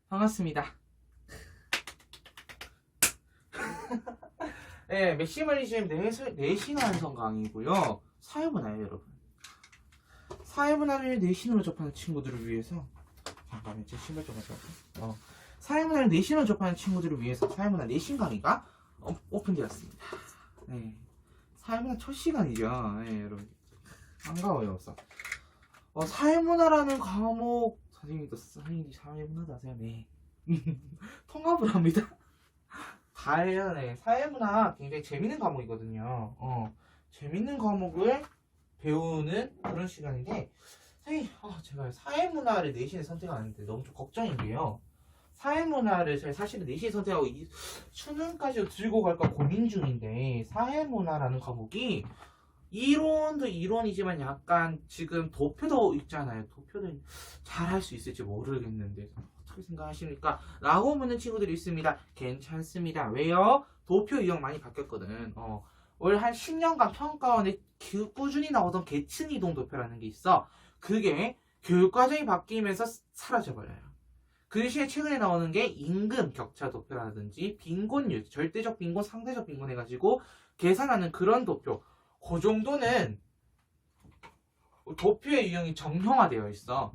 반갑습니다. 네, 맥시멀리즘 내신 완성 강의고요. 사회문화예요, 여러분. 사회문화를 내신으로 접하는 친구들을 위해서 잠깐만 제 신발 좀 가져갈게요. 사회문화를 내신으로 접하는 친구들을 위해서 사회문화 내신 강의가 오픈되었습니다. 네, 사회문화 첫 시간이죠. 네, 여러분 반가워요. 없어. 사회문화라는 과목 선생님이 사회문화도 하세요. 네. 통합을 합니다. 다예요. 네. 사회문화 굉장히 재밌는 과목이거든요. 재밌는 과목을 배우는 그런 시간인데, 선생님, 제가 사회문화를 내신에 선택하는데 너무 좀 걱정인 게요. 사회문화를 제가 사실은 내신에 선택하고 수능까지 들고 갈까 고민 중인데, 사회문화라는 과목이 이론도 이론이지만 약간 지금 도표도 있잖아요. 도표도 잘 할 수 있을지 모르겠는데 어떻게 생각하십니까? 라고 묻는 친구들이 있습니다. 괜찮습니다. 왜요? 도표 유형 많이 바뀌었거든. 올 한 10년간 평가원에 꾸준히 나오던 계층 이동 도표라는 게 있어. 그게 교육과정이 바뀌면서 사라져버려요. 그 대신에 최근에 나오는 게 임금 격차 도표라든지 빈곤율, 절대적 빈곤, 상대적 빈곤 해가지고 계산하는 그런 도표. 그 정도는 도표의 유형이 정형화되어 있어.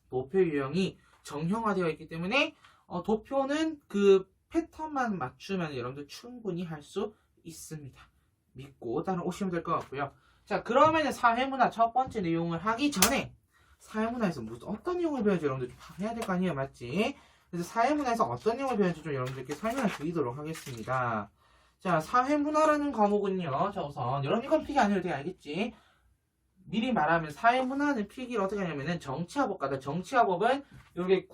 도표의 유형이 정형화되어 있기 때문에 도표는 그 패턴만 맞추면 여러분들 충분히 할 수 있습니다. 믿고 따라오시면 될 것 같고요. 자, 그러면은 사회문화 첫 번째 내용을 하기 전에 사회문화에서 어떤 내용을 배우는지 여러분들 좀 해야 될 거 아니에요, 맞지? 그래서 사회문화에서 어떤 내용을 배우는지 좀 여러분들께 설명을 드리도록 하겠습니다. 자, 사회문화라는 과목은요. 자, 우선 여러분 이건 필기 안 해도 돼, 알겠지? 미리 말하면 사회문화는 필기를 어떻게 하냐면은 정치화법 같다. 정치화법은 이렇게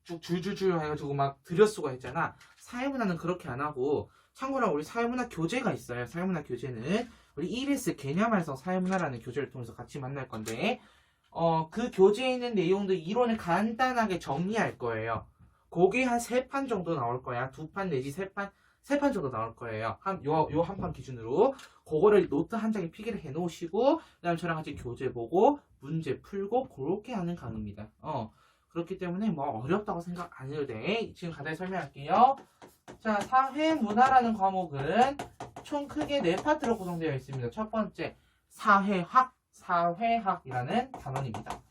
쭉 줄줄줄 해가지고 막 들여쓰고 했잖아. 사회문화는 그렇게 안 하고, 참고로 우리 사회문화 교재가 있어요. 사회문화 교재는 우리 EBS 개념활성 사회문화라는 교재를 통해서 같이 만날 건데, 그 교재에 있는 내용들 이론을 간단하게 정리할 거예요. 그게 한 3판 정도 나올 거야. 2판 내지 3판 정도 나올 거예요. 요 한 판 기준으로. 그거를 노트 한 장에 필기를 해 놓으시고, 그 다음에 저랑 같이 교재 보고, 문제 풀고, 그렇게 하는 강의입니다. 그렇기 때문에 뭐 어렵다고 생각 안 해도 돼. 지금 간단히 설명할게요. 자, 사회문화라는 과목은 총 크게 4파트로 구성되어 있습니다. 첫 번째, 사회학이라는 단원입니다.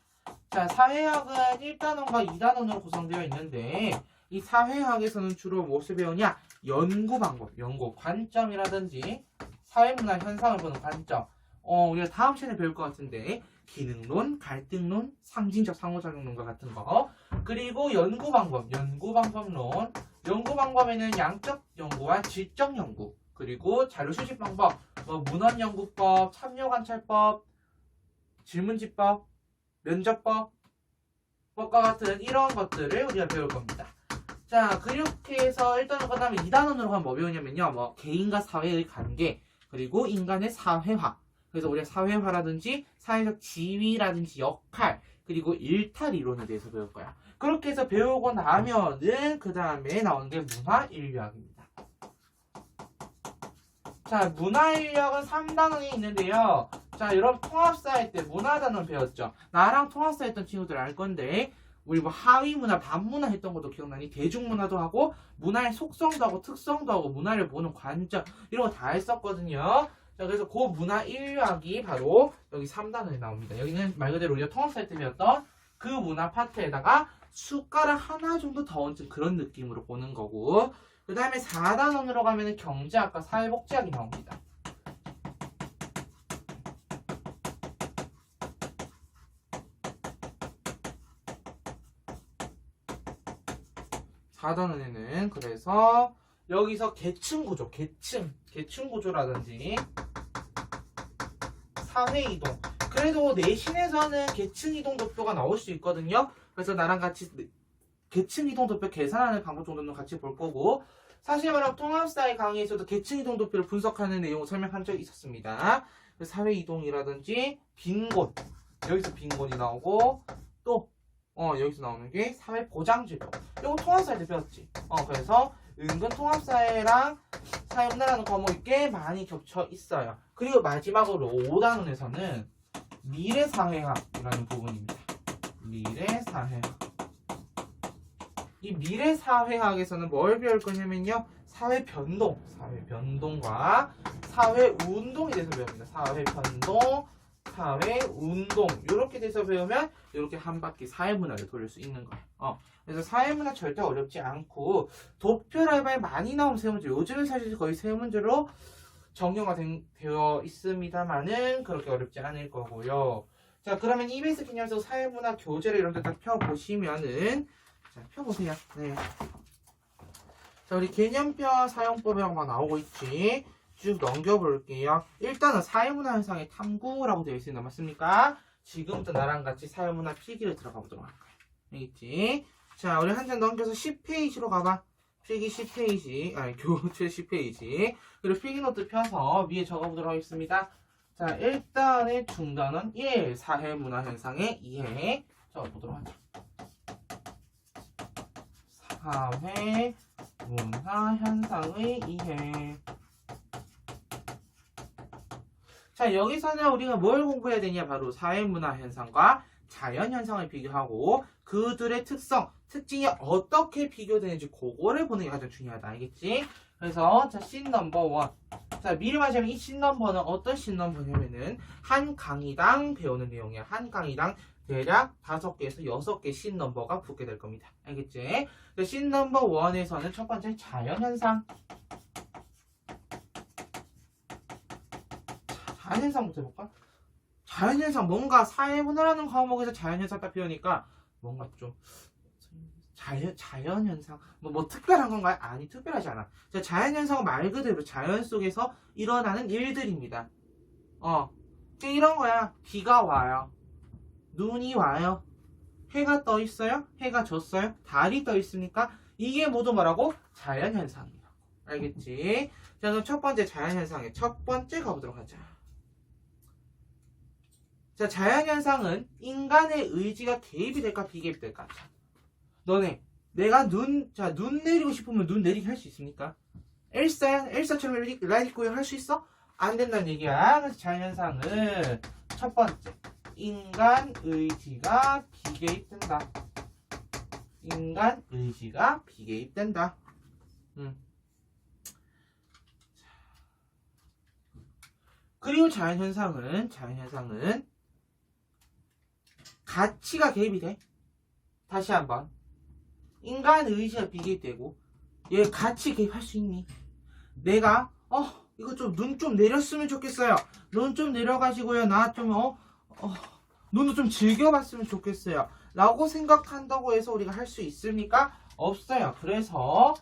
자, 사회학은 1단원과 2단원으로 구성되어 있는데, 이 사회학에서는 주로 무엇을 배우냐? 연구 방법, 연구 관점이라든지 사회문화 현상을 보는 관점. 우리가 다음 시간에 배울 것 같은데 기능론, 갈등론, 상징적 상호작용론과 같은 거. 그리고 연구 방법론. 연구 방법에는 양적 연구와 질적 연구, 그리고 자료 수집 방법, 문헌 연구법, 참여 관찰법, 질문지법, 면접법과 같은 이런 것들을 우리가 배울 겁니다. 자, 그렇게 해서 1단원 끝나면 2단원으로 가면 뭐 배우냐면요. 개인과 사회의 관계, 그리고 인간의 사회화. 그래서 우리가 사회화라든지 사회적 지위라든지 역할, 그리고 일탈 이론에 대해서 배울 거야. 그렇게 해서 배우고 나면은 그 다음에 나오는 게 문화인류학입니다. 자, 문화인류학은 3단원이 있는데요. 자, 여러분 통합사 할 때 문화단원 배웠죠? 나랑 통합사 했던 친구들 알 건데, 우리 하위문화, 반문화 했던 것도 기억나니? 대중문화도 하고, 문화의 속성도 하고, 특성도 하고, 문화를 보는 관점, 이런 거 다 했었거든요. 자, 그래서 그 문화인류학이 바로 여기 3단원에 나옵니다. 여기는 말 그대로 우리가 통합사 때 배웠던 그 문화 파트에다가 숟가락 하나 정도 더 얹은 그런 느낌으로 보는 거고, 그 다음에 4단원으로 가면 경제학과 사회복지학이 나옵니다. (4단원에는) 그래서 여기서 계층구조, 계층구조라든지 사회이동, 그래도 내신에서는 계층이동 도표가 나올 수 있거든요. 그래서 나랑 같이 계층이동 도표 계산하는 방법 정도는 같이 볼 거고, 사실 말하면 통합사회 강의에서도 계층이동 도표를 분석하는 내용을 설명한 적이 있었습니다. 사회이동이라든지 빈곤, 여기서 빈곤이 나오고, 또 여기서 나오는 게 사회보장제도. 이거 통합사회 때 배웠지. 그래서 은근 통합사회랑 사회문화라는 과목이 꽤 많이 겹쳐 있어요. 그리고 마지막으로 5단원에서는 미래사회학이라는 부분입니다. 미래사회학. 이 미래 사회학에서는 뭘 배울 거냐면요. 사회 변동과 사회 운동에 대해서 배웁니다. 사회 변동, 사회 운동 이렇게 돼서 배우면 이렇게 한 바퀴 사회문화를 돌릴 수 있는 거예요. 그래서 사회문화 절대 어렵지 않고 도표라이브에 많이 나오는 세 문제, 요즘은 사실 거의 세 문제로 정형화 되어 있습니다만은 그렇게 어렵지 않을 거고요. 자, 그러면 EBS 개념에서 사회문화 교재를 이렇게 딱 펴보시면은, 자, 펴보세요. 네. 자, 우리 개념표 사용법이라고 막 나오고 있지. 쭉 넘겨볼게요. 일단은 사회문화 현상의 탐구라고 되어 있습니다. 맞습니까? 지금부터 나랑 같이 사회문화 필기를 들어가 보도록 할까요? 알겠지? 자, 우리 한 장 넘겨서 10페이지로 가봐. 필기 10페이지, 아니, 교재 10페이지. 그리고 필기 노트 펴서 위에 적어보도록 하겠습니다. 자, 일단의 중단은 1. 사회문화 현상의 이해. 적어보도록 하죠. 사회문화 현상의 이해. 자, 여기서는 우리가 뭘 공부해야 되냐? 바로 사회문화 현상과 자연 현상을 비교하고 그들의 특징이 어떻게 비교되는지 그거를 보는 게 가장 중요하다. 알겠지? 그래서 자, 씬 넘버 1. 자, 미리 말하자면 이 씬 넘버는 어떤 씬 넘버냐면은 한 강의당 배우는 내용이야. 한 강의당 대략 5개에서 6개 씬 넘버가 붙게 될 겁니다. 알겠지? 씬 넘버 1에서는 첫 번째 자연 현상. 자연현상부터 해볼까? 자연현상, 뭔가 사회문화라는 과목에서 자연현상 딱 배우니까 뭔가 좀 자연현상 뭐 특별한 건가요? 아니, 특별하지 않아. 자연현상은 말 그대로 자연 속에서 일어나는 일들입니다. 이런 거야. 비가 와요. 눈이 와요. 해가 떠 있어요? 해가 졌어요? 달이 떠 있습니까? 이게 모두 뭐라고? 자연현상이라고. 알겠지? 자, 그럼 첫 번째 자연현상의 첫 번째 가보도록 하자. 자, 자연현상은 인간의 의지가 개입이 될까 비개입이 될까? 너네, 내가 눈 내리고 싶으면 눈 내리게 할 수 있습니까? 엘사처럼 라이트 고요 할 수 있어? 안 된다는 얘기야. 그래서 자연현상은 첫 번째, 인간 의지가 비개입된다. 인간 의지가 비개입된다. 그리고 자연현상은 가치가 개입이 돼. 다시 한번. 인간 의지가 비개입되고 얘 가치 개입할 수 있니? 내가 이거 좀 눈 좀 내렸으면 좋겠어요. 눈 좀 내려가지고요. 나 좀 눈도 좀 즐겨봤으면 좋겠어요. 라고 생각한다고 해서 우리가 할 수 있습니까? 없어요. 그래서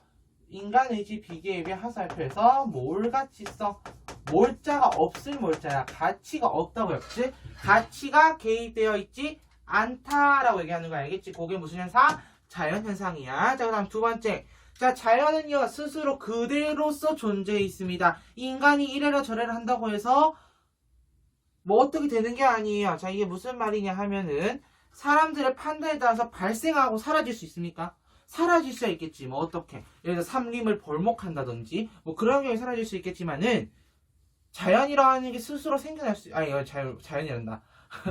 인간 의지 비개입의 하살표에서 뭘 같이 써? 몰자가 없을 몰자야. 가치가 없다고 했지? 가치가 개입되어 있지 않다라고 얘기하는 거 알겠지? 그게 무슨 현상? 자연현상이야. 자, 그 다음 두 번째. 자, 자연은요, 스스로 그대로서 존재해 있습니다. 인간이 이래라 저래라 한다고 해서 뭐 어떻게 되는 게 아니에요. 자, 이게 무슨 말이냐 하면은 사람들의 판단에 따라서 발생하고 사라질 수 있습니까? 사라질 수 있겠지. 뭐 어떻게? 예를 들어 삼림을 벌목한다든지 뭐 그런 경우에 사라질 수 있겠지만은 자연이라는 게 스스로 생겨날 수, 자연이란다.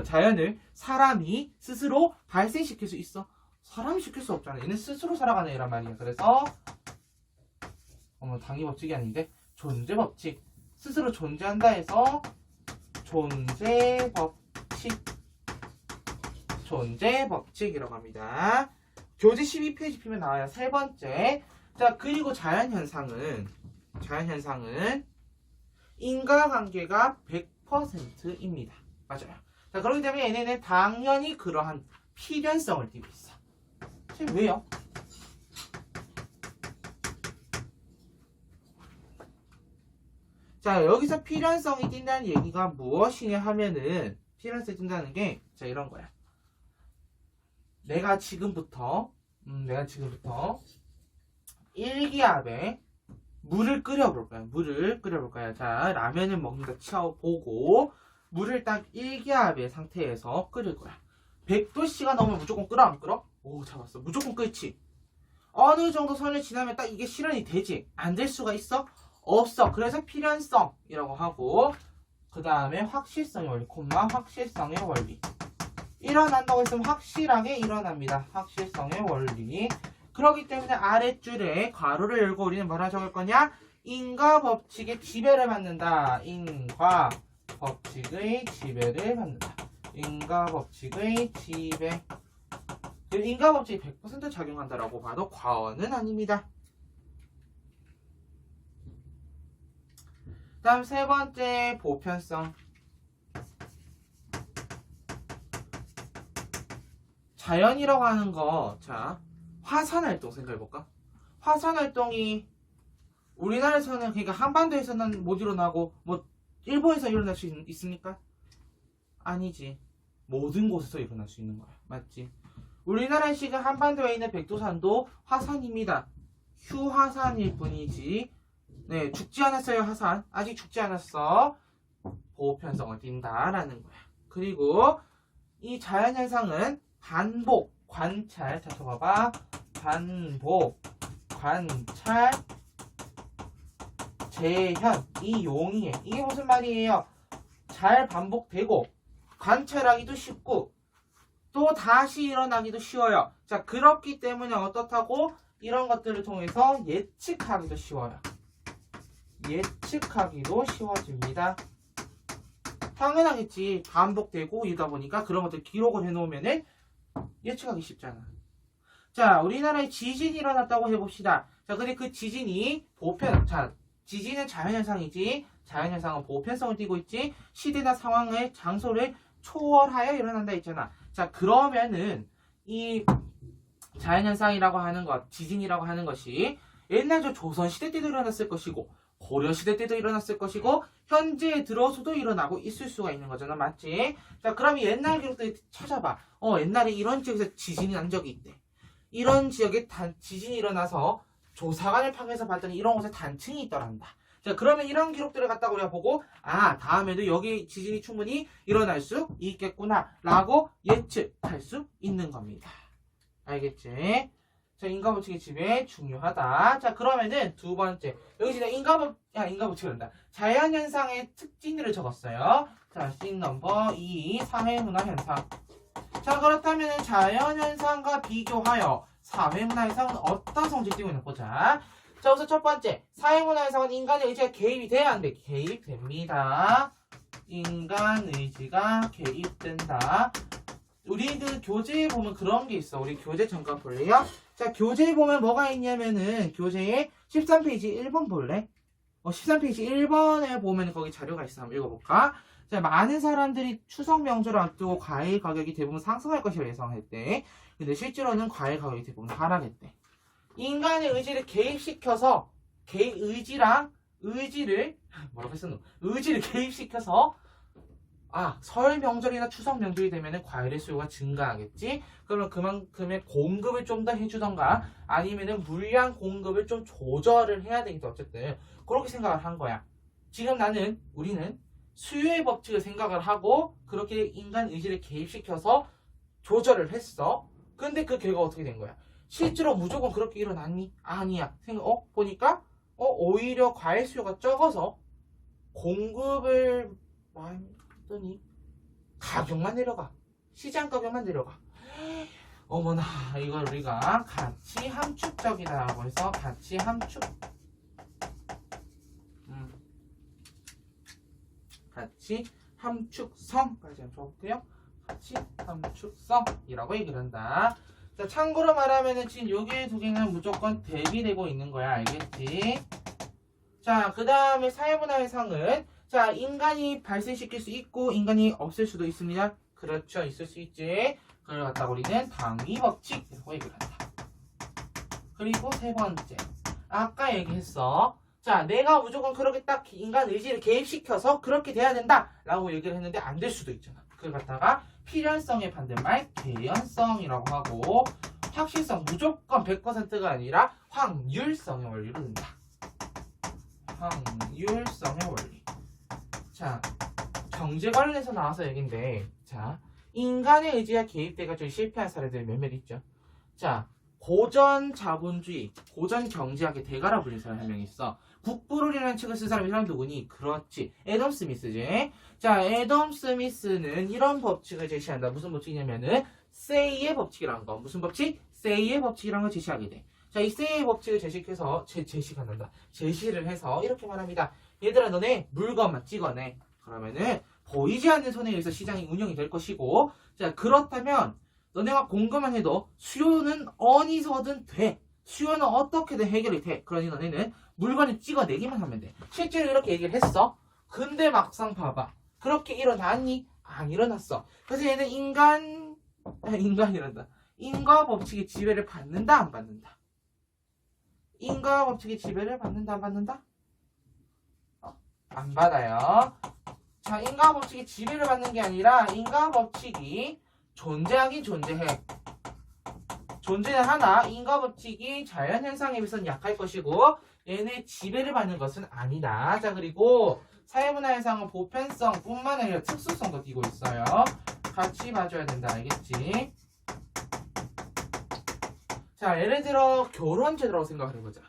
자연을 사람이 스스로 발생시킬 수 있어. 사람이 시킬 수 없잖아. 얘는 스스로 살아가는 애란 말이야. 그래서 당위 법칙이 아닌데 존재 법칙. 스스로 존재한다 해서 존재 법칙이라고 합니다. 교재 12페이지 피면 나와요. 세 번째. 자, 그리고 자연현상은 인과관계가 100%입니다. 맞아요. 자, 그렇기 때문에 얘네는 당연히 그러한 필연성을 띠고 있어. 왜요? 자, 여기서 필연성이 띈다는 얘기가 무엇이냐 하면은 필연성이 띈다는 게 자, 이런 거야. 내가 지금부터 일기압에 물을 끓여볼 거야. 자, 라면을 먹는다 쳐보고 물을 딱 일기압의 상태에서 끓일 거야. 100도씨가 넘으면 무조건 끓어 안 끓어? 오, 잡았어. 무조건 끓지. 어느 정도 선을 지나면 딱 이게 실현이 되지. 안 될 수가 있어? 없어. 그래서 필연성이라고 하고 그 다음에 확실성의 원리, 확실성의 원리. 일어난다고 했으면 확실하게 일어납니다. 확실성의 원리. 그렇기 때문에 아랫줄에 괄호를 열고 우리는 뭐라 적을 거냐? 인과 법칙의 지배를 받는다. 인과 법칙의 지배를 받는다. 인과 법칙의 지배. 인과 법칙이 100% 작용한다라고 봐도 과언은 아닙니다. 다음 세 번째 보편성. 자연이라고 하는 거, 자, 화산활동 생각해볼까? 화산활동이 우리나라에서는, 그러니까 한반도에서는 못 일어나고, 뭐, 일본에서 일어날 수 있습니까? 아니지. 모든 곳에서 일어날 수 있는 거야. 맞지? 우리나라의 지금 한반도에 있는 백두산도 화산입니다. 휴화산일 뿐이지. 네, 죽지 않았어요, 화산. 아직 죽지 않았어. 보편성을 띈다라는 거야. 그리고 이 자연현상은 반복, 관찰. 자, 봐봐. 반복, 관찰, 재현. 이 용이해. 이게 무슨 말이에요? 잘 반복되고, 관찰하기도 쉽고, 또 다시 일어나기도 쉬워요. 자, 그렇기 때문에 어떻다고? 이런 것들을 통해서 예측하기도 쉬워요. 예측하기도 쉬워집니다. 당연하겠지. 반복되고 이러다 보니까 그런 것들 기록을 해놓으면은 예측하기 쉽잖아. 자, 우리나라에 지진이 일어났다고 해봅시다. 자, 근데 그 지진이 자, 지진은 자연현상이지. 자연현상은 보편성을 띠고 있지. 시대나 상황을, 장소를 초월하여 일어난다 했잖아. 자, 그러면은 이 자연현상이라고 하는 것, 지진이라고 하는 것이 옛날 저 조선시대 때도 일어났을 것이고, 고려시대 때도 일어났을 것이고, 현재에 들어서도 일어나고 있을 수가 있는 거잖아. 맞지? 자, 그럼 옛날 기록들 찾아봐. 옛날에 이런 지역에서 지진이 난 적이 있대. 이런 지역에 지진이 일어나서 조사관을 파견해서 봤더니 이런 곳에 단층이 있더란다. 자, 그러면 이런 기록들을 갖다가 우리가 보고, 아, 다음에도 여기 지진이 충분히 일어날 수 있겠구나 라고 예측할 수 있는 겁니다. 알겠지? 자, 인과법칙의 지배 중요하다. 자, 그러면은 두 번째. 여기 지금 인과법칙을 한다. 자연현상의 특징들을 적었어요. 자, 씬 넘버 2, 사회문화현상. 자, 그렇다면 자연현상과 비교하여 사회문화현상은 어떤 성질을 띠고 있는 보자. 자, 우선 첫 번째. 사회문화현상은 인간의 의지가 개입이 돼야 안 돼. 개입됩니다. 인간 의지가 개입된다. 우리 그 교재에 보면 그런 게 있어. 우리 교재 잠깐 볼래요? 자, 교재에 보면 뭐가 있냐면은 교재에 13페이지 1번 볼래? 13페이지 1번에 보면 거기 자료가 있어. 한번 읽어볼까? 자, 많은 사람들이 추석 명절을 앞두고 과일 가격이 대부분 상승할 것이라 예상했대. 근데 실제로는 과일 가격이 대부분 하락했대. 인간의 의지를 개입시켜서 의지를 개입시켜서 설 명절이나 추석 명절이 되면 과일의 수요가 증가하겠지? 그러면 그만큼의 공급을 좀 더 해주던가 아니면은 물량 공급을 좀 조절을 해야 되겠다. 어쨌든 그렇게 생각을 한 거야. 지금 우리는 수요의 법칙을 생각을 하고 그렇게 인간 의지를 개입시켜서 조절을 했어. 근데 그 결과가 어떻게 된 거야? 실제로 무조건 그렇게 일어났니? 아니야. 보니까 오히려 과일 수요가 적어서 공급을 많이 했더니 가격만 내려가. 시장 가격만 내려가. 어머나, 이걸 우리가 가치 함축적이다라고 해서 가치 함축. 가치 함축성까지 적을게요. 가치 함축성이라고 얘기를 한다. 자, 참고로 말하면은 지금 요게 두 개는 무조건 대비되고 있는 거야. 알겠지? 자, 그 다음에 사회문화현상은 자, 인간이 발생시킬 수 있고 인간이 없을 수도 있습니다. 그렇죠. 있을 수 있지. 그걸 갖다가 우리는 당위법칙이라고 얘기를 한다. 그리고 세 번째. 아까 얘기했어. 자, 내가 무조건 그렇게 딱 인간 의지를 개입시켜서 그렇게 돼야 된다 라고 얘기를 했는데 안 될 수도 있잖아. 그걸 갖다가 필연성의 반대말 개연성이라고 하고 확실성 무조건 100%가 아니라 확률성의 원리로 든다. 확률성의 원리. 자, 경제 관련해서 나와서 얘기인데, 자, 인간의 의지가 개입돼가지고 실패한 사례들이 몇몇 있죠. 자, 고전 자본주의, 고전 경제학의 대가라 불린 사람 한 명 있어. 국부론이라는 책을 쓴 사람이 누구니? 그렇지. 애덤 스미스지. 자, 애덤 스미스는 이런 법칙을 제시한다. 무슨 법칙이냐면은 say의 법칙이라는 거. 무슨 법칙? say의 법칙이라는 걸 제시하게 돼. 자, 이 say의 법칙을 제시를 해서 이렇게 말합니다. 얘들아, 너네 물건만 찍어내. 그러면은 보이지 않는 손에 의해서 시장이 운영이 될 것이고, 자, 그렇다면 너네가 공급만 해도 수요는 어디서든 돼. 수요는 어떻게든 해결이 돼. 그러니 너네는 물건을 찍어내기만 하면 돼. 실제로 이렇게 얘기를 했어. 근데 막상 봐봐. 그렇게 일어났니? 안 일어났어. 그래서 얘는 인간이란다. 인과 법칙의 지배를 받는다, 안 받는다? 인과 법칙의 지배를 받는다, 안 받는다? 안 받아요. 자, 인과 법칙의 지배를 받는 게 아니라 인과 법칙이 존재하긴 존재해. 존재는 하나, 인과 법칙이 자연현상에 비해서는 약할 것이고 얘네 지배를 받는 것은 아니다. 자, 그리고 사회문화현상은 보편성뿐만 아니라 특수성도 띠고 있어요. 같이 봐줘야 된다. 알겠지? 자, 예를 들어 결혼제도라고 생각을 해보자.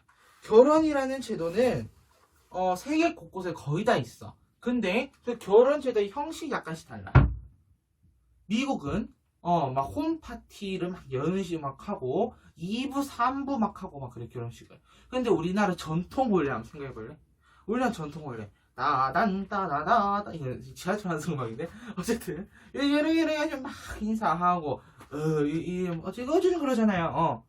결혼이라는 제도는 세계 곳곳에 거의 다 있어. 근데 그 결혼제도의 형식이 약간씩 달라. 미국은 막 홈파티를 막 연식 막 하고 2부, 3부 막 하고 막 그래, 결혼식을. 근데 우리나라 전통 혼례 한번 생각해볼래? 우리나라 전통 혼례 따단따다다다 이거 지하철 하는 음악인데 어쨌든 이래 막 인사하고 어쨌든 그러잖아요.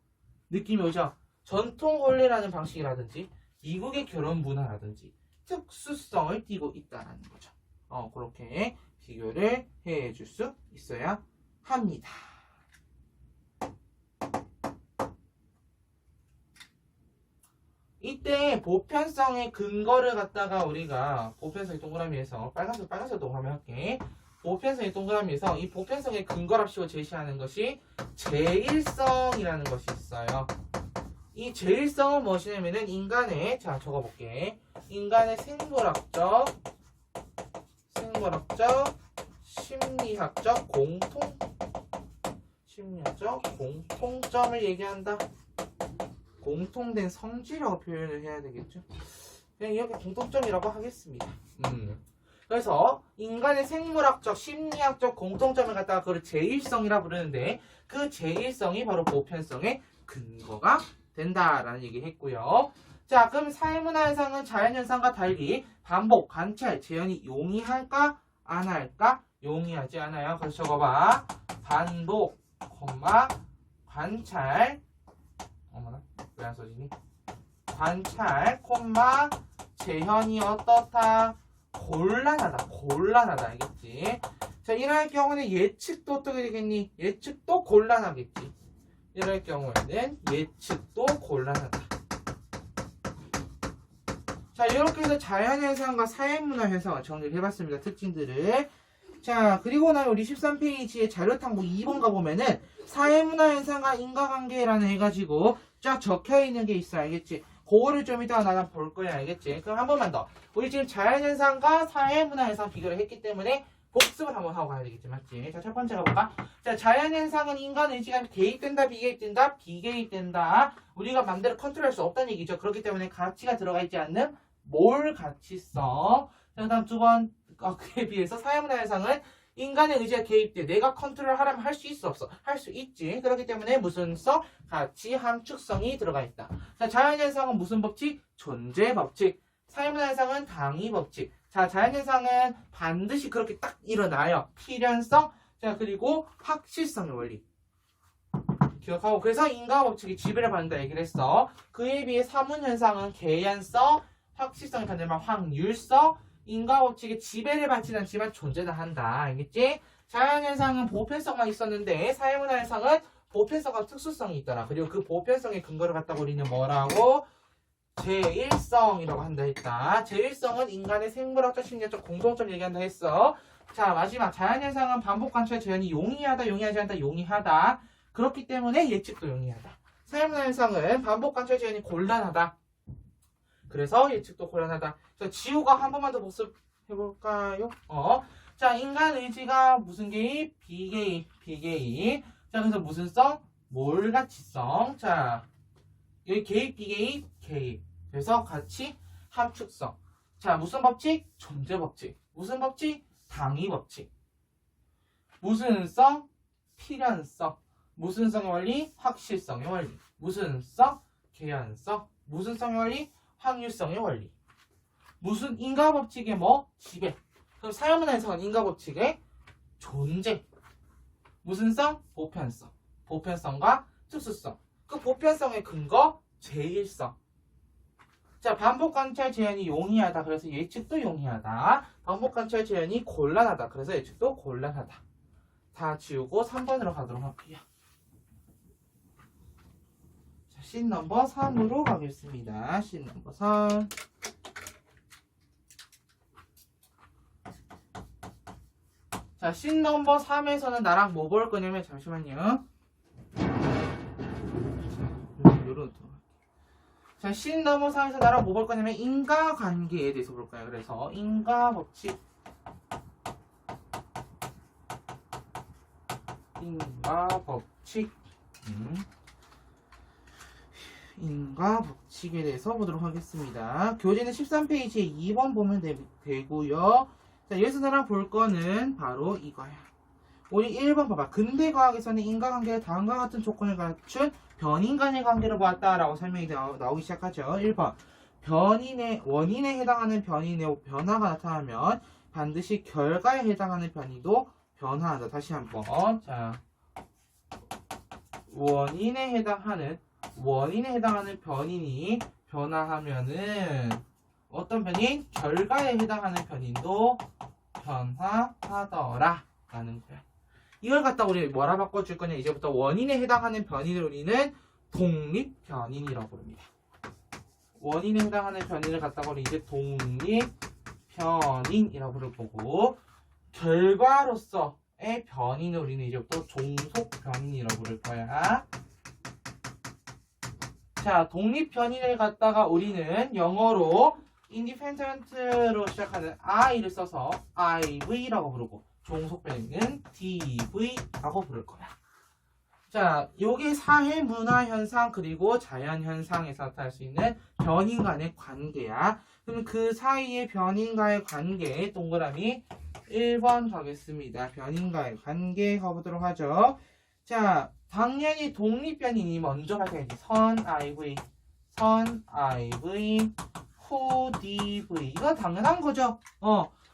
느낌이 오죠? 전통 혼례라는 방식이라든지 미국의 결혼 문화라든지 특수성을 띠고 있다는 거죠. 그렇게 비교를 해줄 수 있어야 합니다. 이때 보편성의 근거를 갖다가 우리가 보편성의 동그라미에서 빨간색 동그라미 할게. 보편성의 동그라미에서 이 보편성의 근거랍시고 제시하는 것이 제일성이라는 것이 있어요. 이 제일성은 무엇이냐면은 인간의, 자, 적어볼게. 인간의 생물학적, 심리학적 공통점을 얘기한다. 공통된 성질이라고 표현을 해야 되겠죠. 그냥 이렇게 공통점이라고 하겠습니다. 그래서 인간의 생물학적, 심리학적 공통점을 갖다가 그걸 제일성이라 부르는데 그 제일성이 바로 보편성의 근거가 된다라는 얘기 했고요. 자, 그럼 사회문화현상은 자연현상과 달리 반복, 관찰, 재현이 용이할까? 안 할까? 용이하지 않아요. 그래서 적어봐. 반복, 관찰. 어머나, 왜 안 써지니? 관찰, 재현이 어떻다? 곤란하다. 알겠지? 자, 이럴 경우는 예측도 어떻게 되겠니? 예측도 곤란하겠지. 이럴 경우에는 예측도 곤란하다. 자, 이렇게 해서 자연현상과 사회문화현상을 정리를 해봤습니다. 특징들을. 자, 그리고 나면 우리 13페이지에 자료탐구 2번 가보면은 사회문화현상과 인과관계라는 해가지고 쫙 적혀있는 게 있어. 알겠지? 그거를 좀 이따가 나랑 볼 거야. 알겠지? 그럼 한 번만 더. 우리 지금 자연현상과 사회문화현상 비교를 했기 때문에 복습을 한번 하고 가야 되겠지. 맞지? 자, 첫 번째 가볼까? 자, 자연현상은 인간 의지가 개입된다, 비개입된다? 비개입된다. 우리가 마음대로 컨트롤할 수 없다는 얘기죠. 그렇기 때문에 가치가 들어가 있지 않는 몰 가치성. 자, 그 다음 두 번, 그에 비해서 사회문화현상은 인간의 의지가 개입돼. 내가 컨트롤 하려면 할 수 있어, 없어? 할 수 있지. 그렇기 때문에 무슨 성? 가치, 함축성이 들어가 있다. 자, 자연현상은 무슨 법칙? 존재 법칙. 사회문화현상은 당위 법칙. 자, 자연현상은 반드시 그렇게 딱 일어나요. 필연성. 자, 그리고 확실성의 원리. 기억하고. 그래서 인과 법칙이 지배를 받는다 얘기를 했어. 그에 비해 사문현상은 개연성, 확실성이 반대말 확률성, 인과 법칙의 지배를 받지는 않지만 존재는 한다. 알겠지? 자연현상은 보편성만 있었는데 사회문화현상은 보편성과 특수성이 있더라. 그리고 그 보편성의 근거를 갖다가 우리는 뭐라고? 제일성이라고 한다 했다. 제일성은 인간의 생물학적, 심리학적 공통점 얘기한다 했어. 자, 마지막. 자연현상은 반복 관찰 재현이 용이하다, 용이하지 않다, 용이하다. 그렇기 때문에 예측도 용이하다. 사회문화현상은 반복 관찰 재현이 곤란하다. 그래서 예측도 곤란하다. 자, 지우가 한 번만 더 복습해볼까요? 자, 인간 의지가 무슨 개입? 비개입. 자, 그래서 무슨 성? 몰가치성. 자, 여기 개입, 비개입, 개입. 그래서 같이 함축성. 자, 무슨 법칙? 존재 법칙. 무슨 법칙? 당위 법칙. 무슨 성? 필연성. 무슨 성의 원리? 확실성의 원리. 무슨 성? 개연성. 무슨 성의 원리? 확률성의 원리. 무슨 인과 법칙의 뭐? 지배. 그럼 사용문 해석은 인과 법칙의 존재. 무슨 성? 보편성. 보편성과 특수성. 그 보편성의 근거? 제일성. 자, 반복 관찰 재현이 용이하다. 그래서 예측도 용이하다. 반복 관찰 재현이 곤란하다. 그래서 예측도 곤란하다. 다 지우고 3번으로 가도록 할게요. 자, 씬 넘버 3으로 가겠습니다. 씬 넘버 3. 자, 씬 넘버 3에서는 나랑 뭐 볼 거냐면, 잠시만요. 자, 씬 넘버 3에서 나랑 뭐 볼 거냐면, 인과관계에 대해서 볼 거예요. 그래서, 인과법칙. 인과법칙. 인과법칙에 대해서 보도록 하겠습니다. 교재는 13페이지에 2번 보면 되고요. 자, 여기서 나랑 볼 거는 바로 이거야. 우리 1번 봐봐. 근대과학에서는 인과관계가 다음과 같은 조건을 갖춘 변인 간의 관계로 보았다라고 설명이 나오기 시작하죠. 1번. 원인에 해당하는 변인의 변화가 나타나면 반드시 결과에 해당하는 변이도 변화한다. 다시 한번. 자, 원인에 해당하는 변인이 변화하면은 어떤 변인? 결과에 해당하는 변인도 변화하더라 라는 거야. 이걸 갖다 우리 뭐라 바꿔줄 거냐? 이제부터 원인에 해당하는 변인을 우리는 독립 변인이라고 부릅니다. 원인에 해당하는 변인을 갖다가 우리 이제 독립 변인이라고 부를 거고, 결과로서의 변인을 우리는 이제부터 종속 변인이라고 부를 거야. 자, 독립 변인을 갖다가 우리는 영어로 independent로 시작하는 i를 써서 IV라고 부르고, 종속 변인은 DV라고 부를 거야. 자, 요게 사회 문화 현상 그리고 자연 현상에서 나타날 수 있는 변인 간의 관계야. 그럼 그 사이의 변인과의 관계, 동그라미 1번 가겠습니다. 변인과의 관계 가보도록 하죠. 자, 당연히 독립 변인이 먼저 발생하지. 선 IV, 후 DV. 이건 당연한 거죠.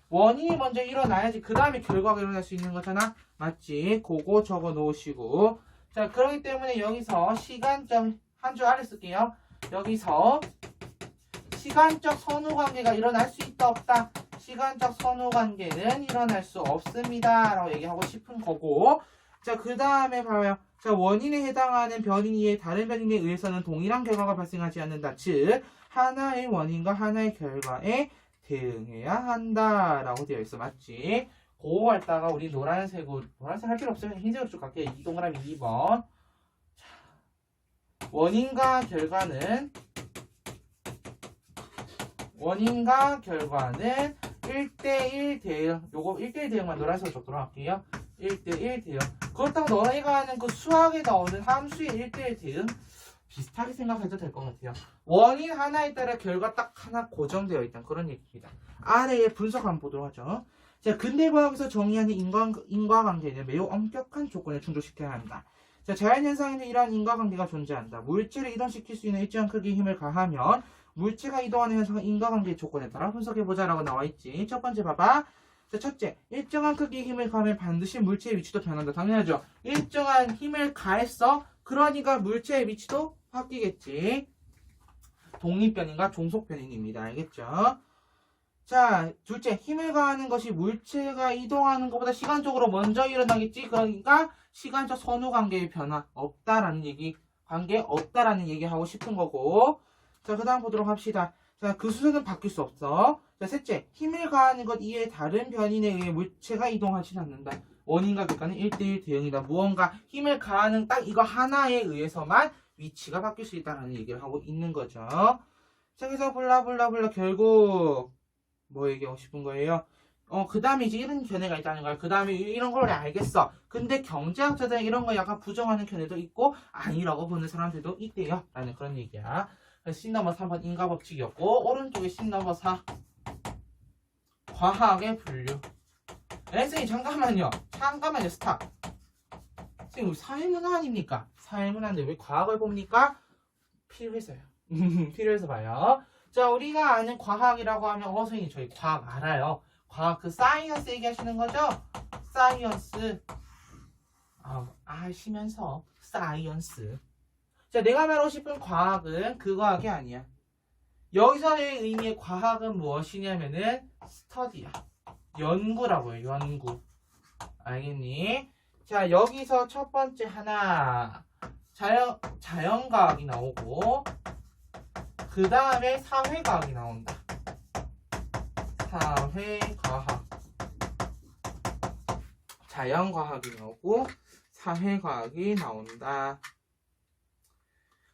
원인이 먼저 일어나야지 그 다음에 결과가 일어날 수 있는 거잖아. 맞지? 그거 적어 놓으시고. 자, 그렇기 때문에 여기서 시간적, 한 줄 아래 쓸게요. 여기서 시간적 선후관계가 일어날 수 있다 없다. 시간적 선후관계는 일어날 수 없습니다 라고 얘기하고 싶은 거고. 자, 그 다음에 봐요. 자, 원인에 해당하는 변인이 다른 변인에 의해서는 동일한 결과가 발생하지 않는다. 즉, 하나의 원인과 하나의 결과에 대응해야 한다 라고 되어 있어. 맞지? 그거 갖다가 우리 노란색 할 필요 없어요. 흰색으로 쭉 갈게요. 이 동그라미 2번. 자, 원인과 결과는 1대1 대응. 요거 1대1 대응만 노란색으로 적도록 할게요. 1대1 대응. 그렇다고 너희가 하는 그 수학에 나오는 함수의 1대1 대응 비슷하게 생각해도 될 것 같아요. 원인 하나에 따라 결과 딱 하나 고정되어 있다는 그런 얘기입니다. 아래에 분석 한번 보도록 하죠. 자, 근대과학에서 정의하는 인과관계는 매우 엄격한 조건을 충족시켜야 한다. 자, 자연현상에는 이러한 인과관계가 존재한다. 물체를 이동시킬 수 있는 일정한 크기의 힘을 가하면 물체가 이동하는 현상은 인과관계의 조건에 따라 분석해보자 라고 나와있지. 첫 번째 봐봐. 자, 첫째, 일정한 크기의 힘을 가하면 반드시 물체의 위치도 변한다. 당연하죠. 일정한 힘을 가했어. 그러니까 물체의 위치도 바뀌겠지. 독립변인과 종속변인입니다. 알겠죠? 자, 둘째, 힘을 가하는 것이 물체가 이동하는 것보다 시간적으로 먼저 일어나겠지. 그러니까 시간적 선후관계의 변화 없다라는 얘기, 관계 없다라는 얘기하고 싶은 거고. 자, 그 다음 보도록 합시다. 자, 그 수는 바뀔 수 없어. 자, 셋째, 힘을 가하는 것 이외에 다른 변인에 의해 물체가 이동하지 않는다. 원인과 결과는 1대1 대응이다. 무언가 힘을 가하는 딱 이거 하나에 의해서만 위치가 바뀔 수 있다는 얘기를 하고 있는 거죠. 자, 그래서 블라블라블라 결국 뭐 얘기하고 싶은 거예요? 그 다음에 이제 이런 견해가 있다는 거야. 그 다음에 이런 걸 알겠어. 근데 경제학자들은 이런 거 약간 부정하는 견해도 있고 아니라고 보는 사람들도 있대요. 라는 그런 얘기야. 그래서 C 넘버 3번 인과법칙이었고 오른쪽에 C 넘버 4 과학의 분류. 선생님 잠깐만요 스탑. 선생님 우리 사회문화 아닙니까? 사회문화인데 왜 과학을 봅니까? 필요해서요. 필요해서 봐요. 자, 우리가 아는 과학이라고 하면 선생님 저희 과학 알아요. 과학 그 사이언스 얘기하시는 거죠? 사이언스. 아시면서 사이언스. 자, 내가 말하고 싶은 과학은 그 과학이 아니야. 여기서의 의미의 과학은 무엇이냐면은 스터디야. 연구라고요. 연구. 알겠니? 자, 여기서 첫 번째 하나 자연과학이 나오고 그 다음에 사회과학이 나온다. 사회과학. 자연과학이 나오고 사회과학이 나온다.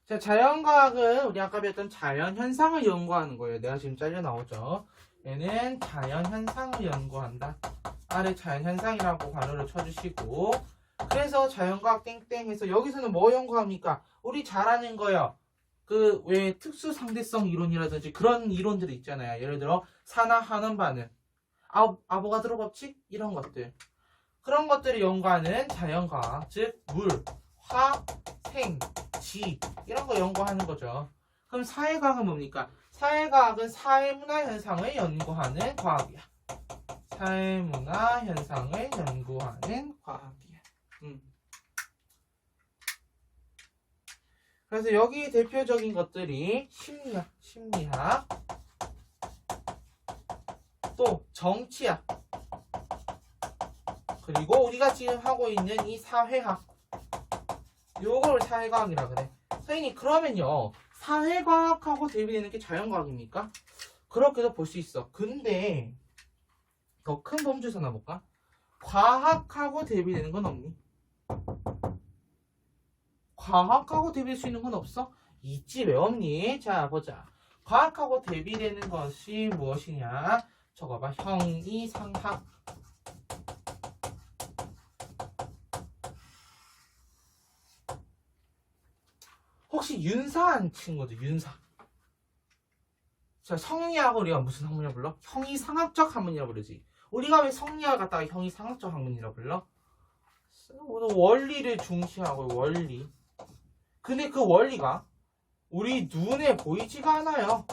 자, 자연과학은 우리 아까 배웠던 자연현상을 연구하는 거예요. 내가 지금 잘려 나오죠. 얘는 자연현상을 연구한다. 아래 자연현상이라고 단어를 쳐주시고 그래서 자연과학 땡땡 해서 여기서는 뭐 연구합니까? 우리 잘 아는 거요. 그 왜 특수상대성 이론이라든지 그런 이론들이 있잖아요. 예를 들어 산화환원 반응, 아보가드로 법칙 이런 것들. 그런 것들을 연구하는 자연과학, 즉 물, 화, 생, 지 이런 거 연구하는 거죠. 그럼 사회과학은 뭡니까? 사회과학은 사회문화 현상을 연구하는 과학이야. 사회문화 현상을 연구하는 과학이야. 그래서 여기 대표적인 것들이 심리학, 또 정치학, 그리고 우리가 지금 하고 있는 이 사회학, 요걸 사회과학이라 그래. 선생님 그러면요 사회과학하고 대비되는 게 자연과학입니까? 그렇게도 볼 수 있어. 근데 더 큰 범주에서 나볼까? 과학하고 대비되는 건 없니? 과학하고 대비될 수 있는 건 없어? 있지. 왜 없니? 자 보자. 과학하고 대비되는 것이 무엇이냐? 적어봐. 형이상학. 혹시 윤사한 친구들 윤사. 자, 성리학을 우리가 무슨 학문이라 불러? 형이상학적 학문이라 부르지. 우리가 왜 성리학 갖다가 형이상학적 학문이라 불러? 원리를 중시하고 원리. 근데 그 원리가 우리 눈에 보이지가 않아요.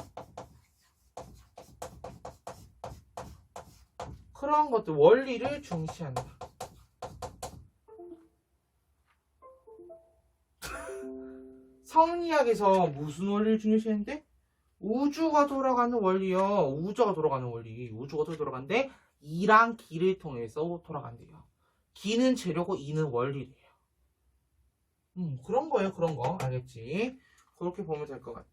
그런 것들 원리를 중시한다. 성리학에서 무슨 원리를 중요시했는데? 우주가 돌아가는 원리요. 우주가 돌아가는 원리. 우주가 어떻게 돌아간대? 이랑 기를 통해서 돌아간대요. 기는 재료고 이는 원리래요. 그런 거예요. 그런 거. 알겠지? 그렇게 보면 될 것 같아요.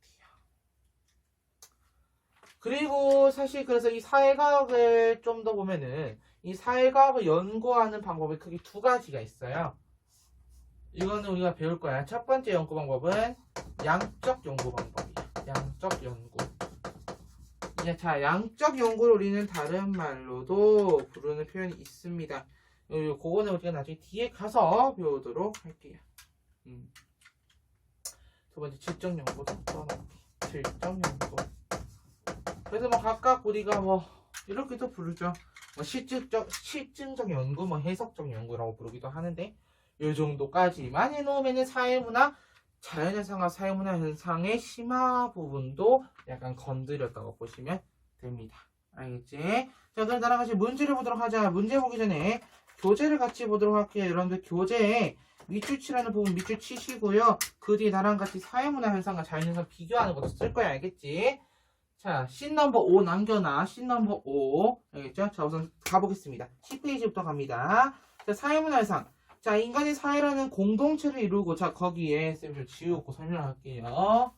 그리고 사실 그래서 이 사회과학을 좀 더 보면은 이 사회과학을 연구하는 방법이 크게 두 가지가 있어요. 이거는 우리가 배울 거야. 첫 번째 연구 방법은 양적 연구 방법이야. 양적 연구. 자, 양적 연구를 우리는 다른 말로도 부르는 표현이 있습니다. 그거는 우리가 나중에 뒤에 가서 배우도록 할게요. 두 번째 질적 연구도 써놓을게. 질적 연구. 그래서 뭐 각각 우리가 뭐 이렇게도 부르죠. 뭐 실증적 연구, 뭐 해석적 연구라고 부르기도 하는데 이 정도까지만 해놓으면은 사회문화, 자연현상과 사회문화 현상의 심화 부분도 약간 건드렸다고 보시면 됩니다. 알겠지? 자, 그럼 나랑 같이 문제를 보도록 하자. 문제 보기 전에 교재를 같이 보도록 할게요. 여러분들 교재에 밑줄 치라는 부분 밑줄 치시고요. 그 뒤에 나랑 같이 사회문화 현상과 자연현상 비교하는 것도 쓸 거야. 알겠지? 자, 씬 넘버 5 남겨놔. 씬 넘버 5. 알겠죠? 자, 우선 가보겠습니다. 10페이지부터 갑니다. 자, 사회문화 현상. 자, 인간의 사회라는 공동체를 이루고, 자, 거기에 쌤 좀 지우고 설명할게요.